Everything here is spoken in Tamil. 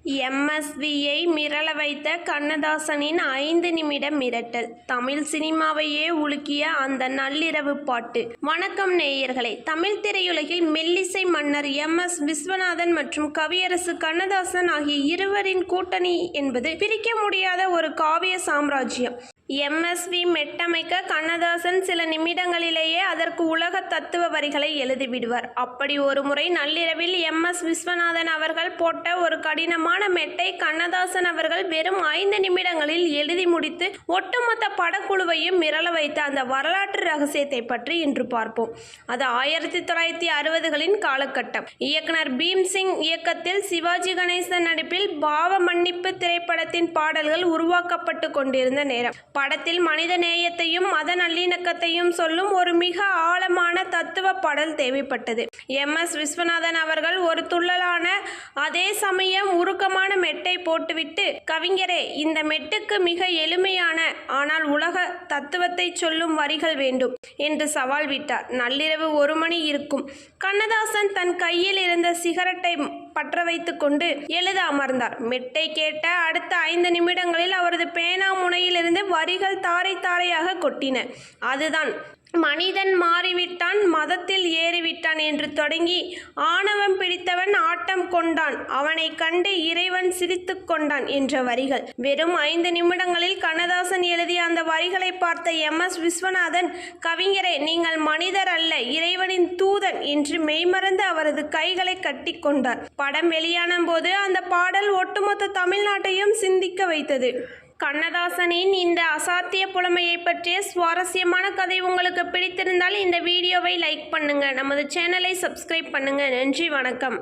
எம்எஸ்வியை மிரள வைத்த கண்ணதாசனின் 5 நிமிட மிரட்டல். தமிழ் சினிமாவையே உலுக்கிய அந்த நள்ளிரவு பாட்டு. வணக்கம் நேயர்களே. தமிழ் திரையுலகில் மெல்லிசை மன்னர் எம்.எஸ். விஸ்வநாதன் மற்றும் கவியரசு கண்ணதாசன் ஆகிய இருவரின் கூட்டணி என்பது பிரிக்க முடியாத ஒரு காவிய சாம்ராஜ்யம். எம்எஸ்வி மெட்டமைக்க கண்ணதாசன் சில நிமிடங்களிலேயே அதற்கு உலக தத்துவ வரிகளை எழுதிவிடுவார். அப்படி ஒரு முறை நள்ளிரவில் எம்.எஸ். விஸ்வநாதன் அவர்கள் போட்ட ஒரு கடினமான மெட்டை கண்ணதாசன் அவர்கள் வெறும் 5 நிமிடங்களில் எழுதி முடித்து ஒட்டுமொத்த படக்குழுவையும் மிரள வைத்த அந்த வரலாற்று ரகசியத்தை பற்றி இன்று பார்ப்போம். அது 1960களின் காலகட்டம். இயக்குனர் பீம்சிங் இயக்கத்தில் சிவாஜி கணேசன் நடிப்பில் பாவ மன்னிப்பு திரைப்படத்தின் பாடல்கள் உருவாக்கப்பட்டு கொண்டிருந்த நேரம். படத்தில் மனித நேயத்தையும் மத நல்லிணக்கத்தையும் சொல்லும் ஒரு மிக ஆழமான தத்துவ பாடல் தேவைப்பட்டது. எம்.எஸ். விஸ்வநாதன் அவர்கள் ஒரு துள்ளலான அதே சமயம் உருக்கமான மெட்டை போட்டுவிட்டு, கவிஞரே, இந்த மெட்டுக்கு மிக எளிமையான ஆனால் உலக தத்துவத்தை சொல்லும் வரிகள் வேண்டும் என்று சவால் விட்டார். நள்ளிரவு 1 மணி இருக்கும். கண்ணதாசன் தன் கையில் இருந்த சிகரெட்டை பற்ற வைத்து கொண்டு எழுத அமர்ந்தார். மெட்டை கேட்ட அடுத்த 5 நிமிடங்களில் அவரது பேனா முனையிலிருந்து வரிகள் தாரை தாரையாக கொட்டின. அதுதான்: மனிதன் மாறிவிட்டான், மதத்தில் ஏறிவிட்டான் என்று தொடங்கி, ஆணவம் பிடித்தவன் ஆட்டம் கொண்டான், அவனை கண்டு இறைவன் சிரித்து கொண்டான் என்ற வரிகள். வெறும் 5 நிமிடங்களில் கண்ணதாசன் எழுதிய அந்த வரிகளை பார்த்த எம்.எஸ். விஸ்வநாதன், கவிஞரே, நீங்கள் மனிதர் அல்ல, இறைவனின் தூதன் என்று மெய்மறந்து அவரது கைகளை கட்டி கொண்டார். படம் வெளியான போது அந்த பாடல் ஒட்டுமொத்த தமிழ்நாட்டையும் சிந்திக்க வைத்தது. கண்ணதாசனின் இந்த அசாத்திய புலமையை பற்றிய சுவாரஸ்யமான கதை உங்களுக்கு பிடித்திருந்தால் இந்த வீடியோவை லைக் பண்ணுங்க, நமது சேனலை சப்ஸ்கிரைப் பண்ணுங்க. நன்றி, வணக்கம்.